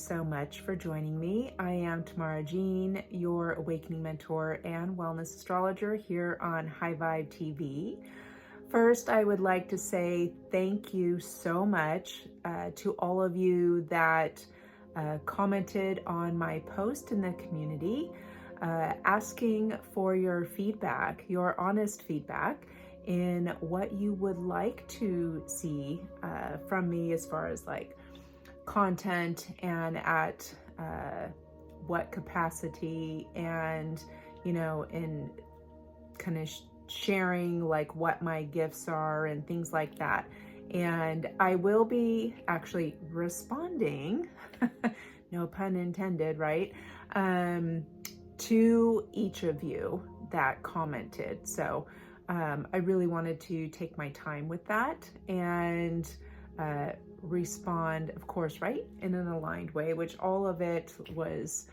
so much for joining me. I am Tamara Jean, your awakening mentor and wellness astrologer here on High Vibe TV. First, I would like to say thank you so much to all of you that commented on my post in the community, asking for your feedback, your honest feedback in what you would like to see from me as far as like content and at what capacity, and in kind of sharing like what my gifts are and things like that. And I will be actually responding no pun intended, right, to each of you that commented. So I really wanted to take my time with that and respond, of course, right, in an aligned way, which all of it was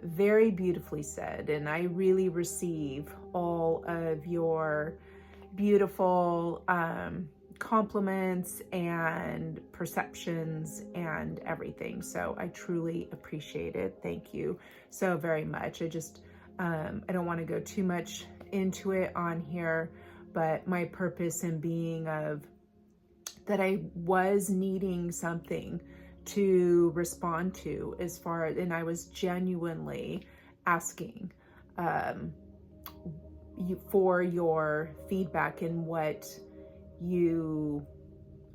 very beautifully said. And I really receive all of your beautiful compliments and perceptions and everything. So I truly appreciate it. Thank you so very much. I don't want to go too much into it on here, but my purpose in being of that I was needing something to respond to as far as, and I was genuinely asking for your feedback and what you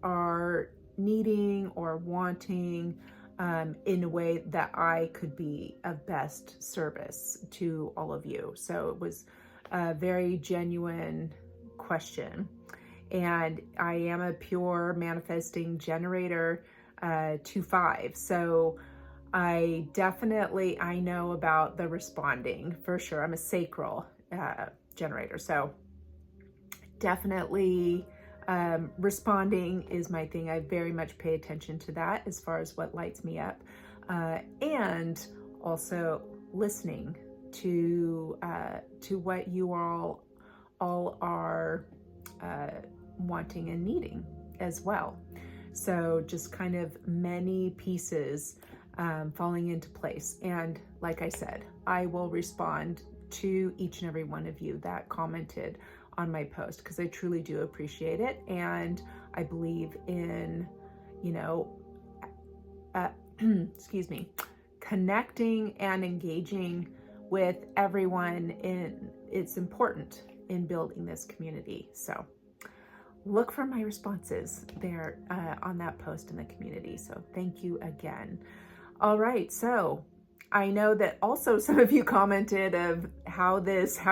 are needing or wanting in a way that I could be of best service to all of you. So it was a very genuine question. And I am a pure manifesting generator 2/5. So I know about the responding for sure. I'm a sacral generator. So definitely responding is my thing. I very much pay attention to that as far as what lights me up. And also listening to what you all are wanting and needing as well. So just kind of many pieces falling into place. And like I said, I will respond to each and every one of you that commented on my post, because I truly do appreciate it. And I believe in, excuse me, connecting and engaging with everyone. It's important in building this community. So look for my responses there on that post in the community. So thank you again. All right. So I know that also some of you commented of how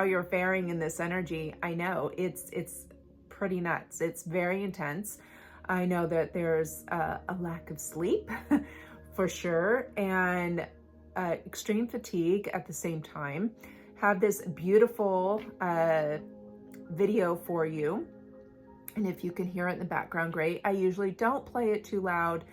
you're faring in this energy. I know it's pretty nuts. It's very intense. I know that there's a lack of sleep for sure, and extreme fatigue at the same time. Have this beautiful video for you. And if you can hear it in the background, great. I usually don't play it too loud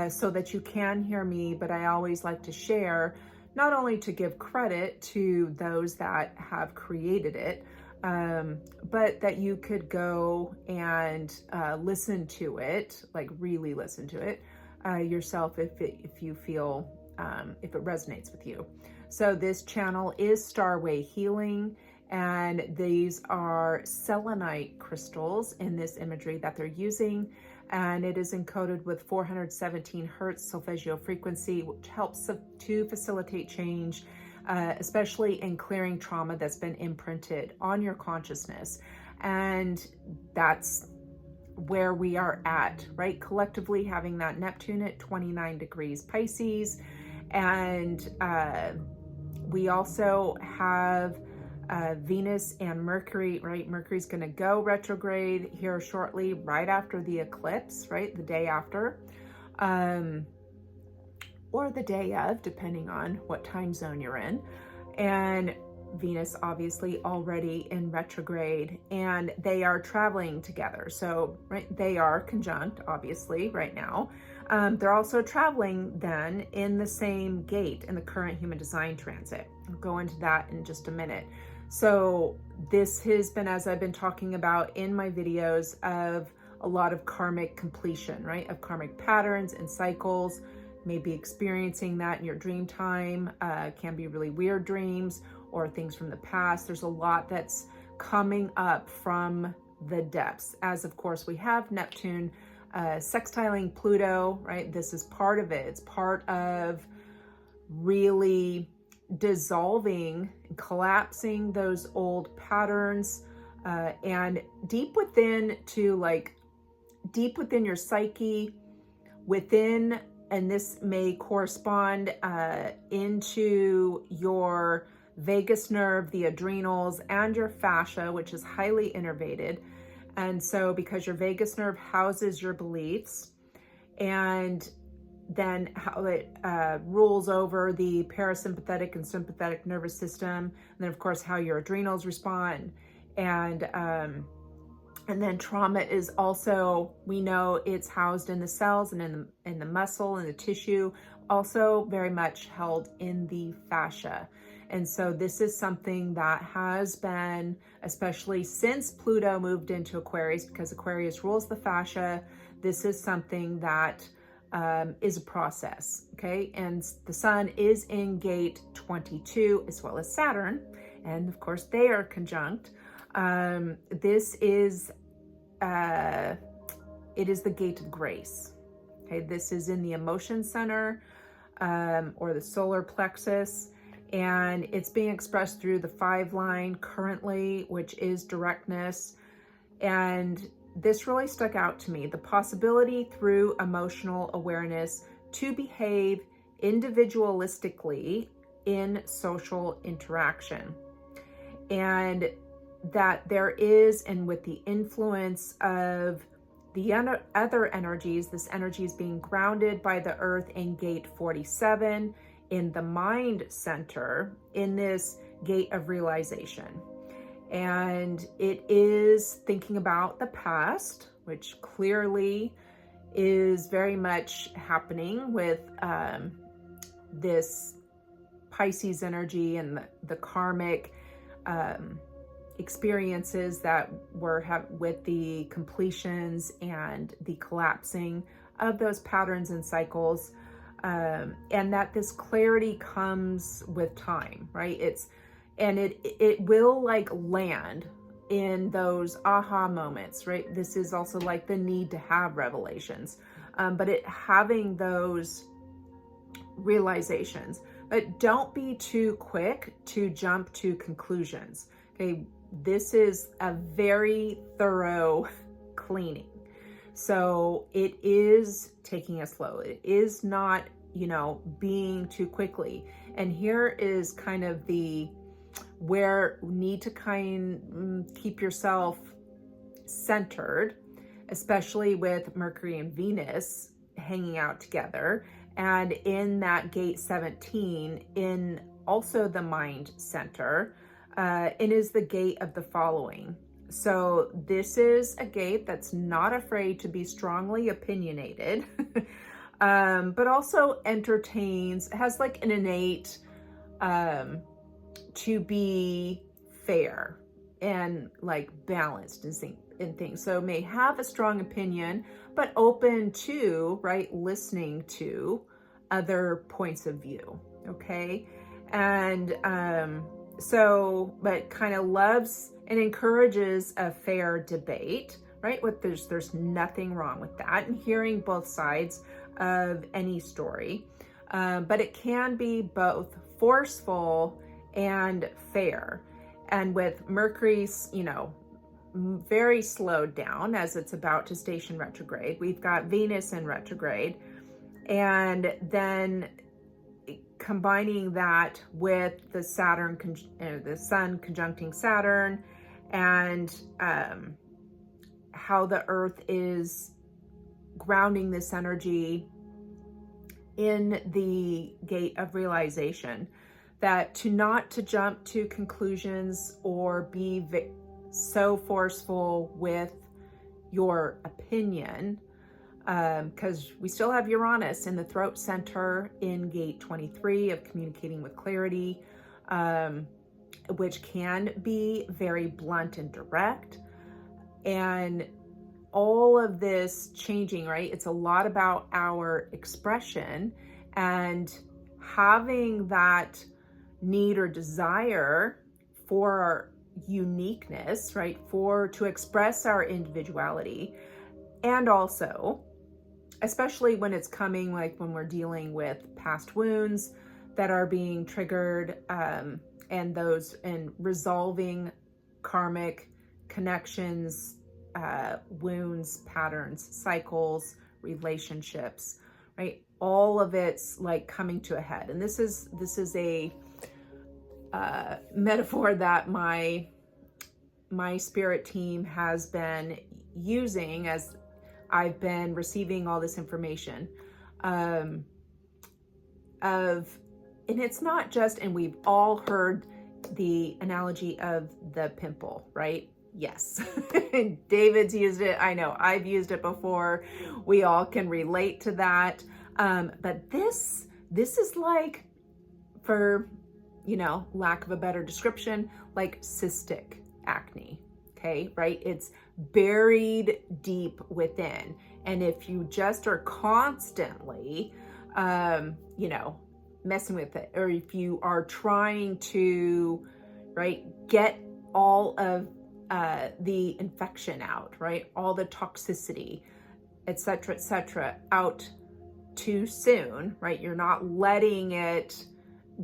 so that you can hear me, but I always like to share, not only to give credit to those that have created it, but that you could go and listen to it, like really listen to it yourself if you feel, if it resonates with you. So this channel is Starway Healing, and these are selenite crystals in this imagery that they're using, and it is encoded with 417 hertz solfeggio frequency, which helps to facilitate change, especially in clearing trauma that's been imprinted on your consciousness. And that's where we are at, right? Collectively having that Neptune at 29 degrees Pisces. And we also have Venus and Mercury, right? Mercury's going to go retrograde here shortly, right after the eclipse, right? The day after, or the day of, depending on what time zone you're in. And Venus obviously already in retrograde, and they are traveling together. So, right, they are conjunct, obviously, right now. They're also traveling then in the same gate in the current human design transit. I'll go into that in just a minute. So this has been, as I've been talking about in my videos, of a lot of karmic completion, right? Of karmic patterns and cycles, may be experiencing that in your dream time. Can be really weird dreams or things from the past. There's a lot that's coming up from the depths, as of course we have Neptune sextiling Pluto, right? This is part of it. It's part of really dissolving, collapsing those old patterns, and deep within your psyche, within, and this may correspond into your vagus nerve, the adrenals, and your fascia, which is highly innervated. And so because your vagus nerve houses your beliefs, and then how it rules over the parasympathetic and sympathetic nervous system, and then of course how your adrenals respond, and then trauma is also, we know it's housed in the cells and in the muscle and the tissue, also very much held in the fascia. And so this is something that has been, especially since Pluto moved into Aquarius, because Aquarius rules the fascia, this is something that is a process, okay? And the sun is in gate 22 as well as Saturn, and of course they are conjunct. This is, it is the gate of grace, okay? This is in the emotion center, or the solar plexus, and it's being expressed through the 5 line currently, which is directness. And this really stuck out to me, the possibility through emotional awareness to behave individualistically in social interaction. And that there is, and with the influence of the other energies, this energy is being grounded by the earth in gate 47 in the mind center, in this gate of realization. And it is thinking about the past, which clearly is very much happening with this Pisces energy and the karmic experiences that were with the completions and the collapsing of those patterns and cycles, and that this clarity comes with time, right? It will like land in those aha moments, right? This is also like the need to have revelations, but having those realizations. But don't be too quick to jump to conclusions, okay? This is a very thorough cleaning. So it is taking it slow. It is not, being too quickly. And here is kind of where you need to keep yourself centered, especially with Mercury and Venus hanging out together. And in that gate 17, in also the mind center, it is the gate of the following. So this is a gate that's not afraid to be strongly opinionated, but also entertains, has like an innate to be fair and like balanced in things. So may have a strong opinion, but open to, right, listening to other points of view, okay? And but kind of loves and encourages a fair debate, right? There's nothing wrong with that, and hearing both sides of any story. But it can be both forceful and fair. And with Mercury's, very slowed down as it's about to station retrograde, we've got Venus in retrograde, and then combining that with the the sun conjuncting Saturn, and how the earth is grounding this energy in the gate of realization, that not to jump to conclusions or be so forceful with your opinion, because we still have Uranus in the throat center in gate 23 of communicating with clarity, which can be very blunt and direct. And all of this changing, right? It's a lot about our expression and having that need or desire for our uniqueness, right? To express our individuality. And also, especially when it's coming, like when we're dealing with past wounds that are being triggered, and resolving karmic connections, wounds, patterns, cycles, relationships, right? All of it's like coming to a head. And this is a metaphor that my spirit team has been using as I've been receiving all this information, and it's not just, and we've all heard the analogy of the pimple, right? Yes. David's used it. I know I've used it before. We all can relate to that. But this is like, for, lack of a better description, like cystic acne. Okay, right? It's buried deep within. And if you just are constantly, messing with it, or if you are trying to, right, get all of the infection out, right, all the toxicity, etc., out too soon, right, you're not letting it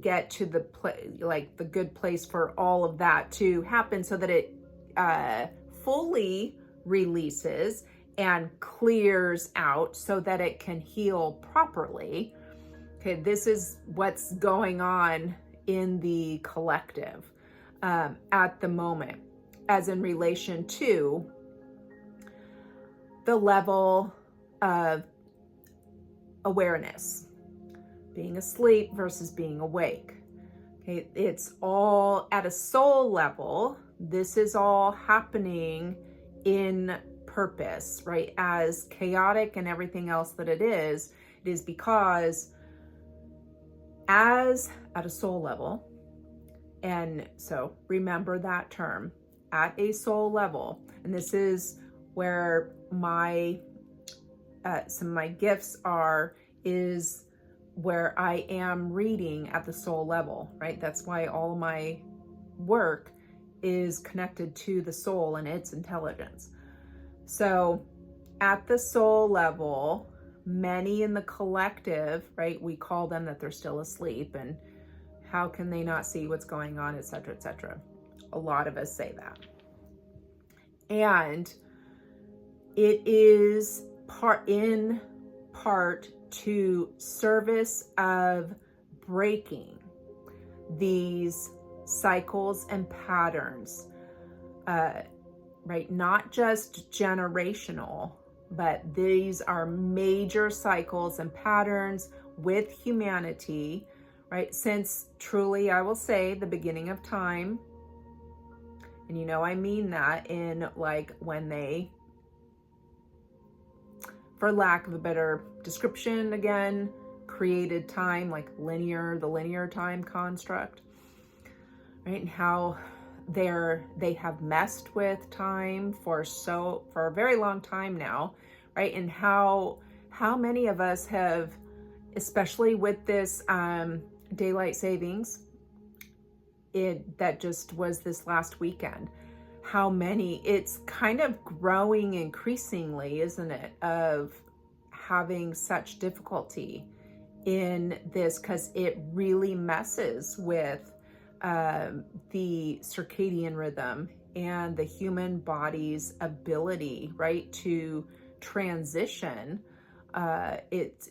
get to the the good place for all of that to happen, so that it fully releases and clears out, so that it can heal properly. Okay, this is what's going on in the collective at the moment, as in relation to the level of awareness, being asleep versus being awake. Okay, it's all at a soul level. This is all happening in purpose, right? As chaotic and everything else that it is because as at a soul level, and so remember that term, at a soul level, and this is where my some of my gifts is where I am reading at the soul level, right? That's why all my work is connected to the soul and its intelligence. So at the soul level, many in the collective, right, we call them that they're still asleep, and how can they not see what's going on, etc., etc. A lot of us say that. And it is in part to service of breaking these cycles and patterns, right? Not just generational, but these are major cycles and patterns with humanity, right? Since truly, I will say, the beginning of time. And I mean that in like when they, for lack of a better description, again, created time, like the linear time construct, right? And how they have messed with time for a very long time now, right? And how many of us have, especially with this daylight savings, that just was this last weekend, how many, it's kind of growing increasingly, isn't it, of having such difficulty in this, because it really messes with the circadian rhythm and the human body's ability, right, to transition. It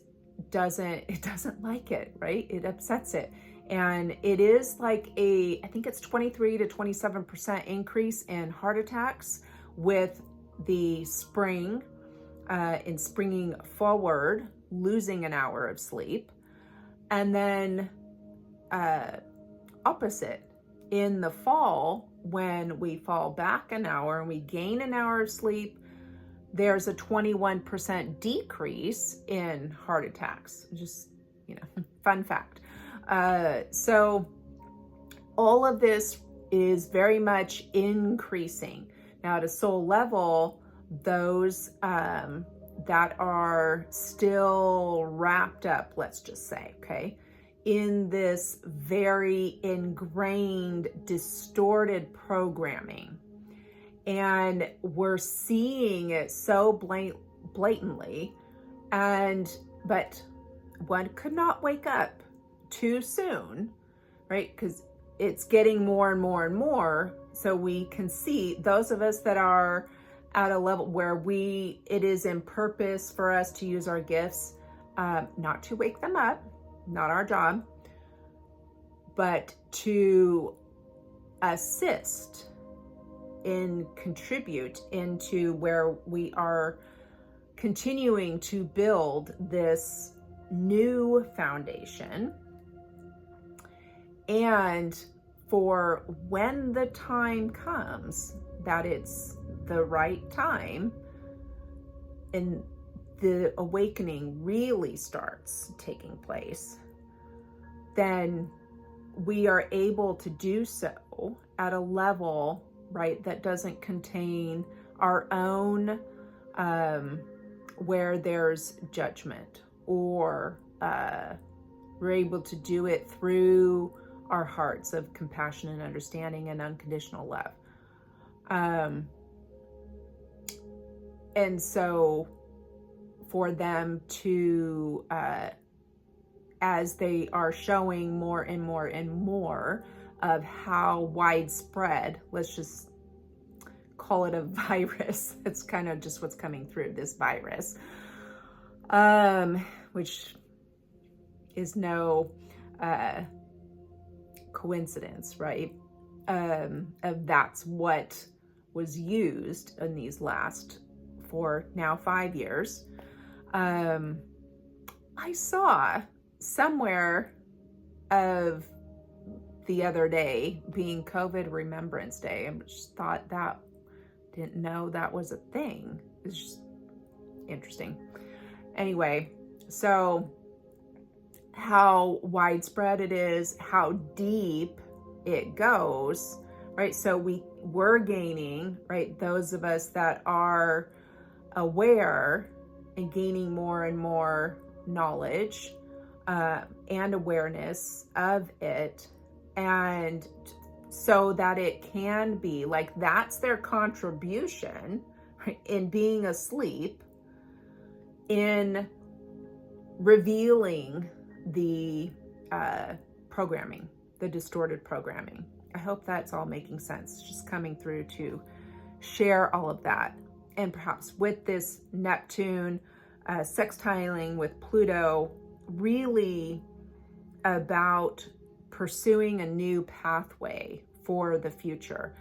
doesn't like it, right? It upsets it. And it is like I think it's 23 to 27% increase in heart attacks with the spring, in springing forward, losing an hour of sleep. And then opposite in the fall, when we fall back an hour and we gain an hour of sleep, there's a 21% decrease in heart attacks. Just, fun fact. So all of this is very much increasing. Now at a soul level, those that are still wrapped up, let's just say, okay, in this very ingrained, distorted programming. And we're seeing it so blatantly, but one could not wake up too soon, right? Because it's getting more and more and more. So we can see those of us that are at a level where it is in purpose for us to use our gifts, not to wake them up, not our job, but to assist and contribute into where we are continuing to build this new foundation. And for when the time comes that it's the right time and the awakening really starts taking place, then we are able to do so at a level, right, that doesn't contain our own, where there's judgment, or we're able to do it through our hearts of compassion and understanding and unconditional love. And so for them to, as they are showing more and more and more of how widespread, let's just call it a virus. It's kind of just what's coming through, this virus, which is no coincidence, right? That's what was used in these last, for now 5 years. I saw somewhere of the other day being COVID Remembrance Day. I just thought that, didn't know that was a thing. It's just interesting. Anyway, so how widespread it is, how deep it goes, right? So we're gaining, right? Those of us that are aware and gaining more and more knowledge and awareness of it, and so that it can be like, that's their contribution, right, in being asleep, in revealing the programming, the distorted programming. I hope that's all making sense, just coming through to share all of that. And perhaps with this Neptune sextiling with Pluto, really about pursuing a new pathway for the future,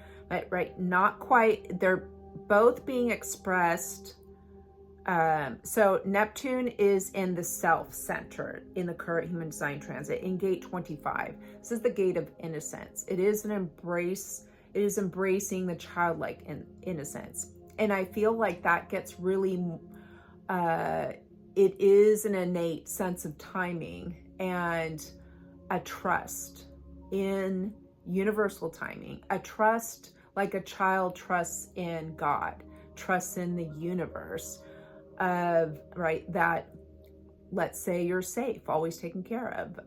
right? Not quite, they're both being expressed. So Neptune is in the self center in the current human design transit in gate 25. This is the gate of innocence. It is an embrace. It is embracing the childlike innocence. And I feel like that gets really, it is an innate sense of timing and a trust in universal timing, a trust like a child trusts in God, trusts in the universe, of, right, that, let's say you're safe, always taken care of,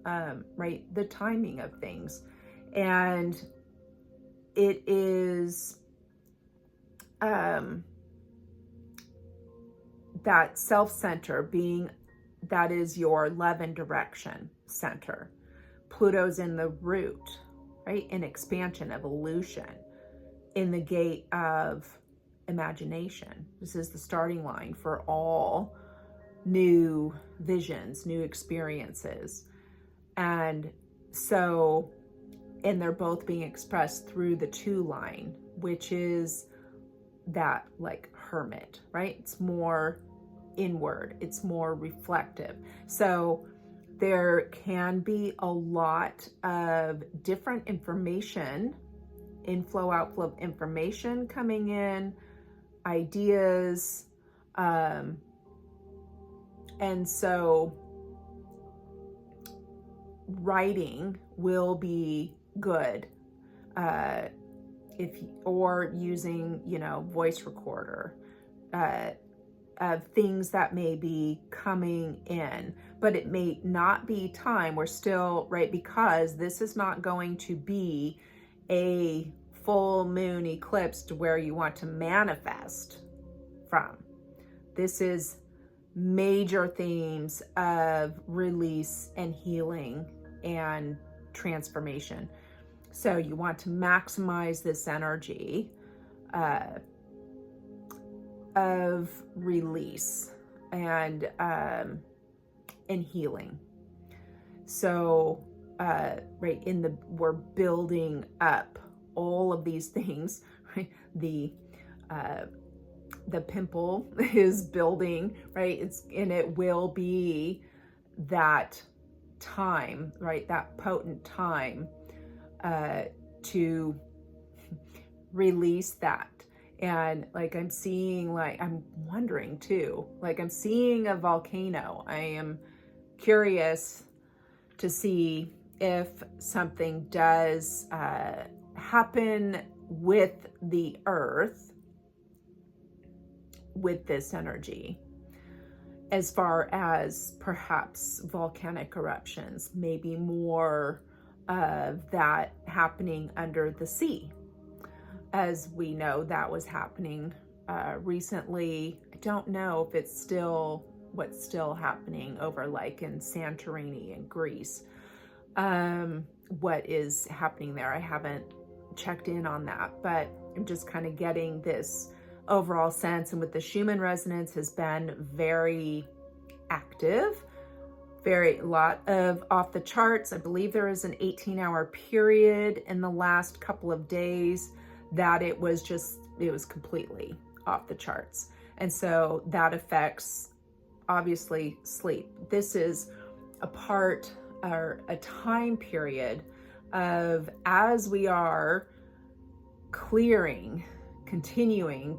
right, the timing of things. And it is that self-center being, that is your love and direction center. Pluto's in the root, right, in expansion, evolution, in the gate of imagination. This is the starting line for all new visions, new experiences. And so, and they're both being expressed through the 2 line, which is that like hermit, right? It's more inward, it's more reflective. So there can be a lot of different information, inflow, outflow of information coming in, ideas, and so writing will be good, or using, voice recorder, of things that may be coming in, but it may not be time. We're still, right, because this is not going to be a full moon eclipse to where you want to manifest from. This is major themes of release and healing and transformation. So you want to maximize this energy of release and healing. So right, we're building up all of these things, right? The pimple is building, right? It will be that time, right? That potent time to release that. And like I'm wondering too, like I'm seeing a volcano. I am curious to see if something does happen with the earth with this energy, as far as perhaps volcanic eruptions, maybe more of that happening under the sea. As we know, that was happening recently. I don't know if it's what's still happening over like in Santorini in Greece. What is happening there? I haven't checked in on that, but I'm just kind of getting this overall sense. And with the Schumann resonance has been very active, a lot of off the charts. I believe there is an 18-hour period in the last couple of days that it was completely off the charts. And so that affects obviously sleep. This is a part or a time period of, as we are continuing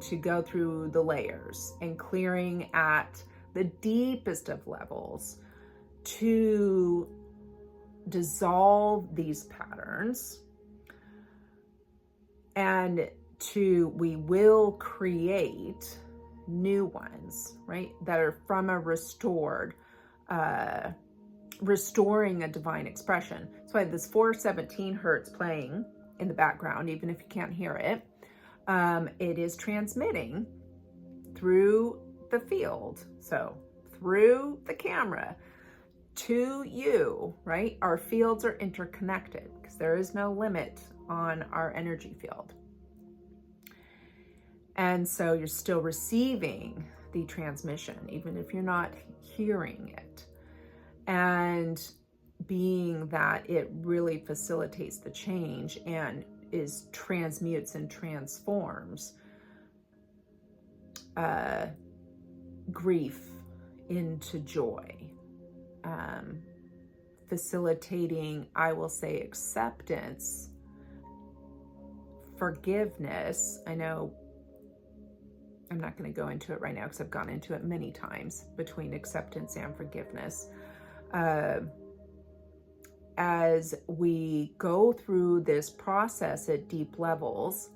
to go through the layers and clearing at the deepest of levels to dissolve these patterns, and we will create new ones, right? That are from a restoring a divine expression. So I have this 417 hertz playing in the background, even if you can't hear it. It is transmitting through the field, so through the camera to you, right? Our fields are interconnected because there is no limit on our energy field. And so you're still receiving the transmission, even if you're not hearing it. And being that it really facilitates the change and transmutes and transforms grief into joy, facilitating, I will say, acceptance, forgiveness. I know I'm not going to go into it right now because I've gone into it many times, between acceptance and forgiveness. As we go through this process at deep levels,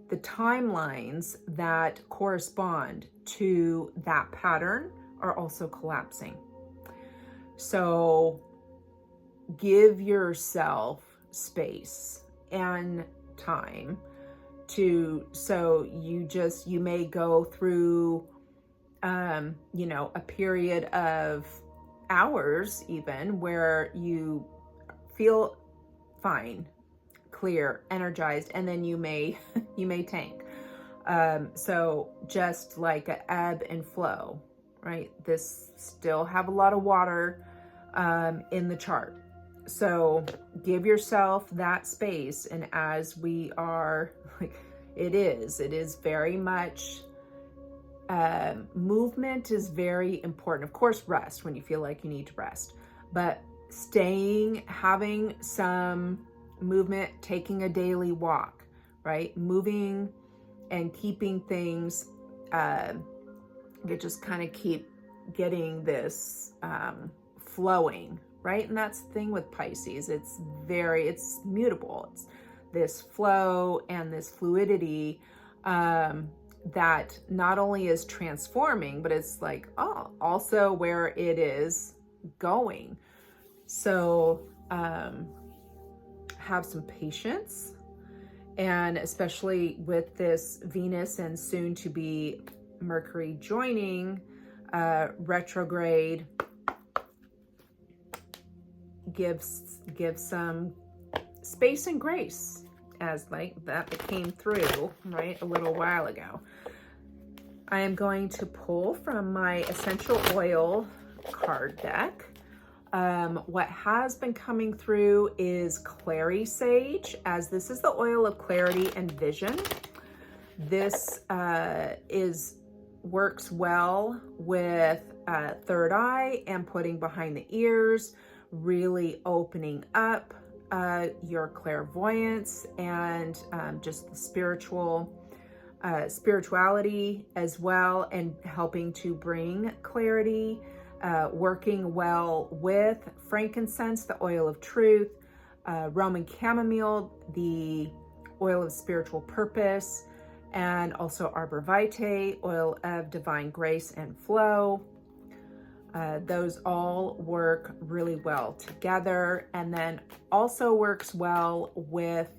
the timelines that correspond to that pattern are also collapsing. So give yourself space and time so you may go through, a period of hours even where you feel fine, clear, energized, and then you may tank. So just like an ebb and flow, right? This still have a lot of water in the chart. So give yourself that space. And as we are, it is very much, movement is very important. Of course, rest when you feel like you need to rest, but having some movement, taking a daily walk, right? Moving and keeping things, you just kind of keep getting this flowing, right? And that's the thing with Pisces. It's mutable. It's this flow and this fluidity that not only is transforming, but it's like, oh, also where it is going. So have some patience, and especially with this Venus and soon to be Mercury joining retrograde, give some space and grace, as like that came through right a little while ago. I am going to pull from my essential oil card deck. What has been coming through is Clary Sage, as this is the oil of clarity and vision. This works well with third eye and putting behind the ears, really opening up your clairvoyance and just the spirituality as well, and helping to bring clarity, working well with frankincense, the oil of truth, Roman chamomile, the oil of spiritual purpose, and also arbor vitae, oil of divine grace and flow. Those all work really well together, and then also works well with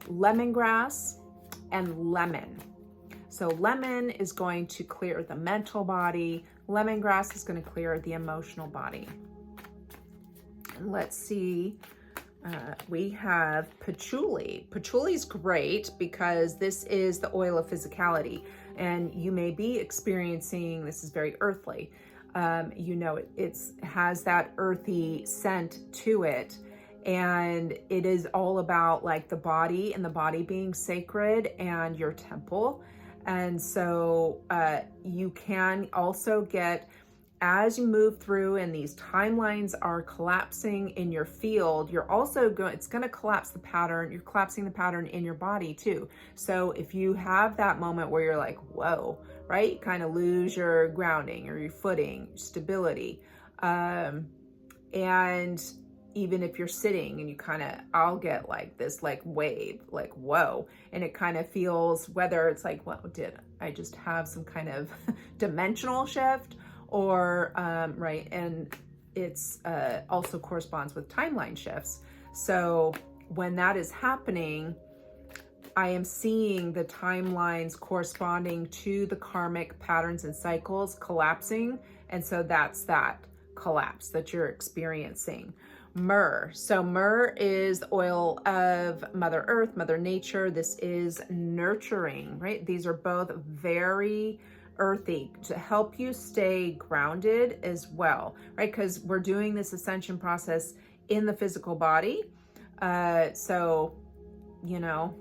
lemongrass and lemon. So lemon is going to clear the mental body. Lemongrass is going to clear the emotional body. And let's see, we have patchouli. Patchouli is great because this is the oil of physicality, and you may be experiencing, this is very earthly. You know, it has that earthy scent to it, and it is all about like the body and the body being sacred and your temple. And so you can also get, as you move through and these timelines are collapsing in your field, you're also it's going to collapse the pattern. You're collapsing the pattern in your body too. So if you have that moment where you're like, whoa, right? You kind of lose your grounding or your footing, stability. And even if you're sitting and you kind of, I'll get like this like wave, like, whoa. And it kind of feels, whether it's like, well, did I just have some kind of dimensional shift? Or, right, and it's also corresponds with timeline shifts. So when that is happening, I am seeing the timelines corresponding to the karmic patterns and cycles collapsing. And so that's that collapse that you're experiencing. Myrrh. So myrrh is the oil of Mother Earth, Mother Nature. This is nurturing, right? These are both very earthy to help you stay grounded as well, right? Because we're doing this ascension process in the physical body. So, you know,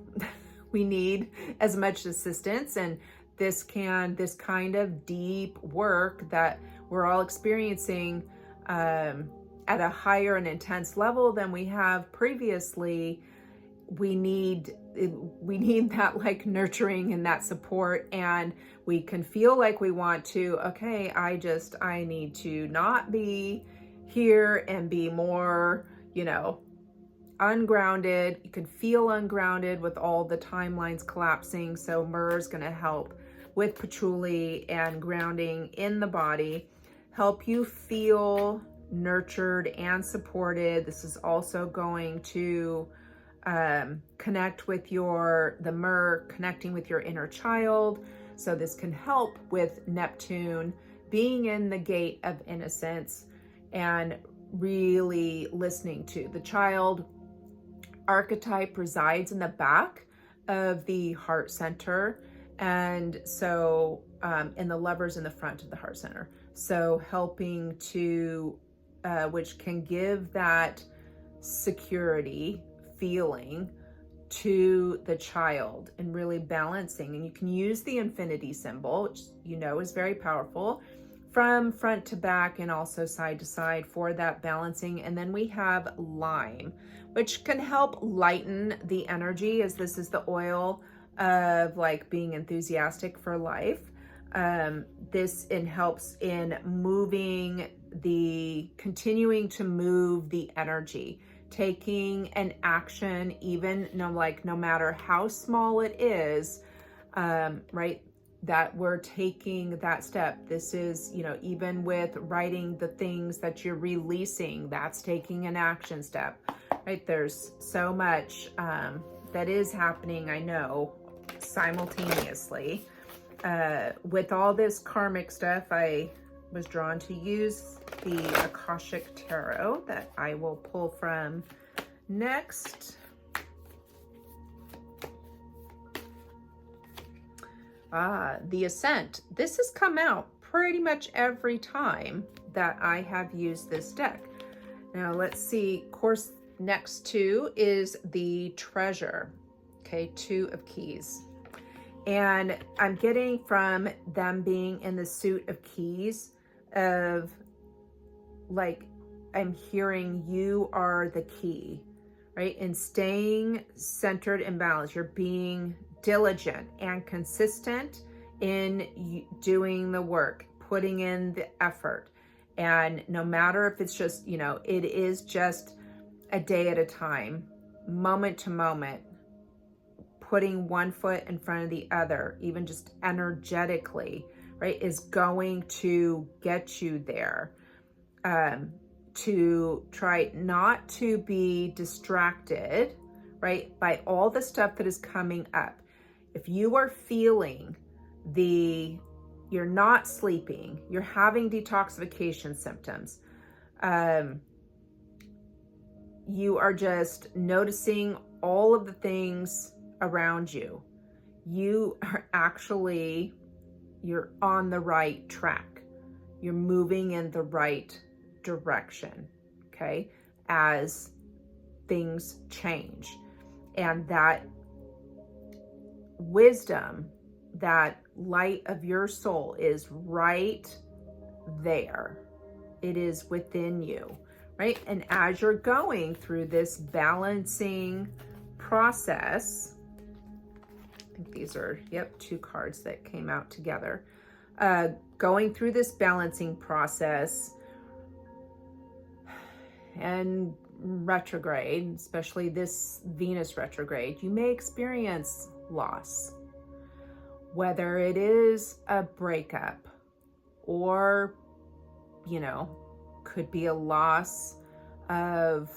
we need as much assistance, and this kind of deep work that we're all experiencing at a higher and intense level than we have previously. We need that like nurturing and that support, and we can feel like we want to, okay, I need to not be here and be more, you know, ungrounded. You can feel ungrounded with all the timelines collapsing. So myrrh is going to help with patchouli and grounding in the body, help you feel nurtured and supported. This is also going to connect with the myrrh, connecting with your inner child. So this can help with Neptune being in the gate of innocence and really listening to the child. Archetype resides in the back of the heart center, and so and the lovers in the front of the heart center. So helping to which can give that security feeling to the child, and really balancing. And you can use the infinity symbol, which you know is very powerful, from front to back and also side to side for that balancing. And then we have lime, which can help lighten the energy, as this is the oil of like being enthusiastic for life. This helps in continuing to move the energy, taking an action, even no matter how small it is, right? That we're taking that step. This is, you know, even with writing the things that you're releasing, that's taking an action step, right? There's so much that is happening, I know, simultaneously. With all this karmic stuff, I was drawn to use the Akashic Tarot that I will pull from next. The Ascent. This has come out pretty much every time that I have used this deck. Now let's see, course next to is the Treasure. Okay, 2 of Keys. And I'm getting from them being in the suit of keys of like, I'm hearing you are the key, right? And staying centered and balanced. You're being diligent and consistent in doing the work, putting in the effort. And no matter if it's just, you know, it is just a day at a time, moment to moment, putting one foot in front of the other, even just energetically, right, is going to get you there. To try not to be distracted, right, by all the stuff that is coming up. If you are feeling you're not sleeping, you're having detoxification symptoms, you are just noticing all of the things around you, you are actually, you're on the right track. You're moving in the right direction, okay, as things change. And that wisdom, that light of your soul is right there. It is within you, right? And as you're going through this balancing process, I think these are, yep, 2 cards that came out together. Going through this balancing process and retrograde, especially this Venus retrograde, you may experience loss. Whether it is a breakup or, you know, could be a loss of,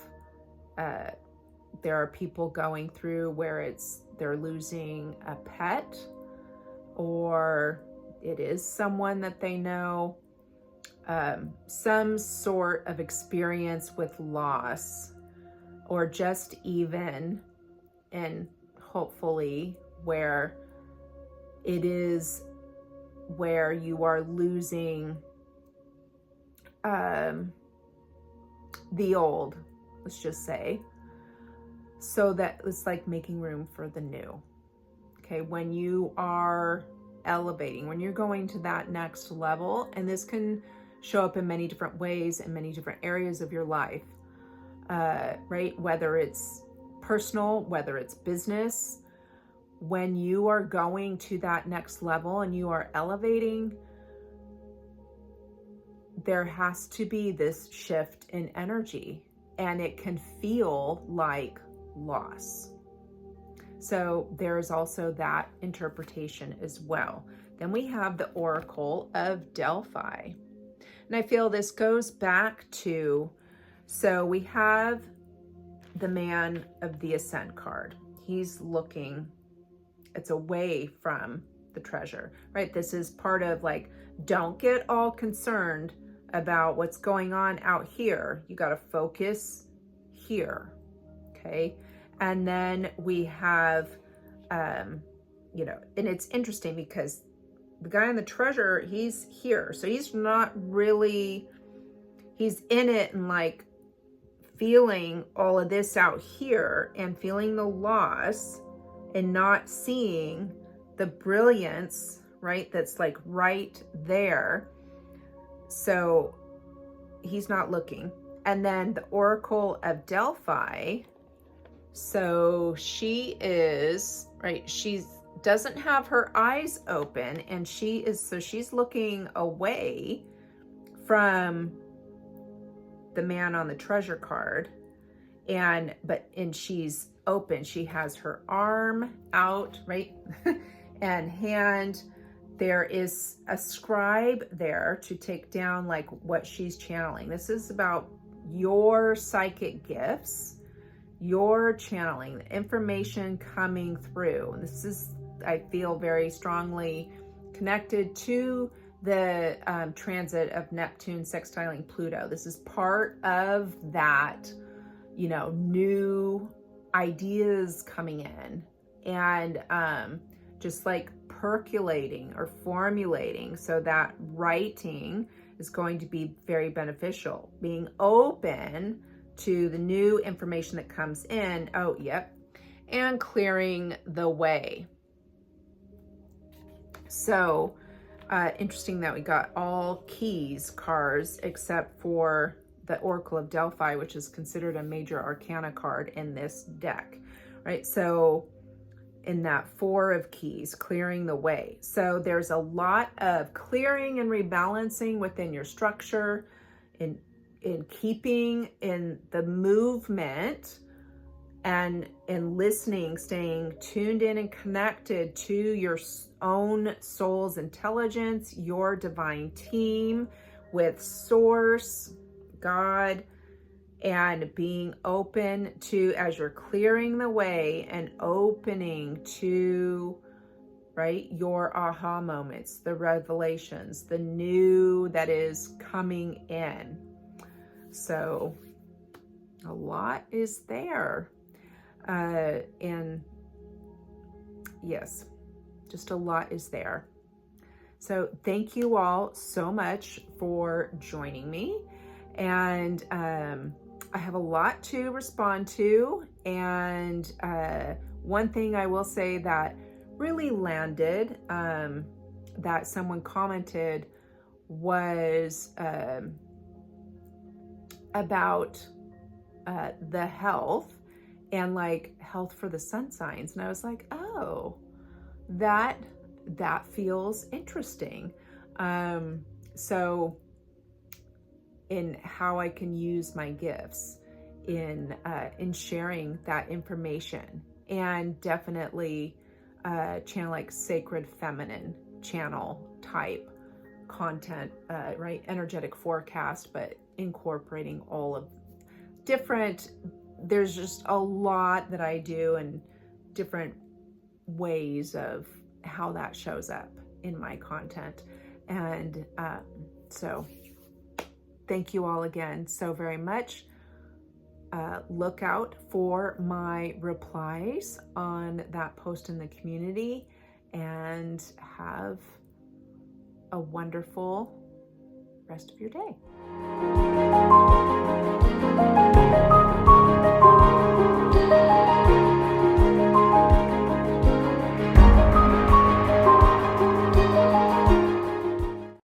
there are people going through where they're losing a pet, or it is someone that they know, some sort of experience with loss, or just even, and hopefully where it is where you are losing the old, let's just say, so that it's like making room for the new. Okay, when you are elevating, when you're going to that next level, and this can show up in many different ways in many different areas of your life, right? Whether it's personal, whether it's business, when you are going to that next level and you are elevating, there has to be this shift in energy, and it can feel like loss. So there is also that interpretation as well. Then we have the Oracle of Delphi. And I feel this goes back to, so we have the Man of the Ascent card. He's looking, it's away from the treasure, right? This is part of like, don't get all concerned about what's going on out here. You got to focus here, okay? And then we have, you know, and it's interesting because the guy on the treasure, he's here. So he's not really, he's in it and like feeling all of this out here and feeling the loss and not seeing the brilliance, right? That's like right there. So he's not looking. And then the Oracle of Delphi, so she is, right, she doesn't have her eyes open, and she's looking away from the man on the treasure card, and she's open. She has her arm out, right? and hand. There is a scribe there to take down like what she's channeling. This is about your psychic gifts, your channeling, the information coming through. And this is, I feel, very strongly connected to the transit of Neptune sextiling Pluto. This is part of that, you know, new ideas coming in, and just like percolating or formulating, so that writing is going to be very beneficial. Being open to the new information that comes in. Oh, yep. And clearing the way. So interesting that we got all keys cards except for the Oracle of Delphi, which is considered a major arcana card in this deck, right? So in that 4 of keys, clearing the way. So there's a lot of clearing and rebalancing within your structure, in keeping in the movement, and in listening, staying tuned in and connected to your own soul's intelligence, your divine team with Source, God, and being open to, as you're clearing the way and opening to, right, your aha moments, the revelations, the new that is coming in. So a lot is there. And yes, just a lot is there. So thank you all so much for joining me. And I have a lot to respond to. And one thing I will say that really landed, that someone commented, was about the health, and like health for the sun signs. And I was like, oh, that feels interesting. So in how I can use my gifts in sharing that information, and definitely channel like sacred feminine channel type content, right? Energetic forecast, but incorporating all of different, there's just a lot that I do and different ways of how that shows up in my content. And so thank you all again so very much. Look out for my replies on that post in the community, and have a wonderful rest of your day.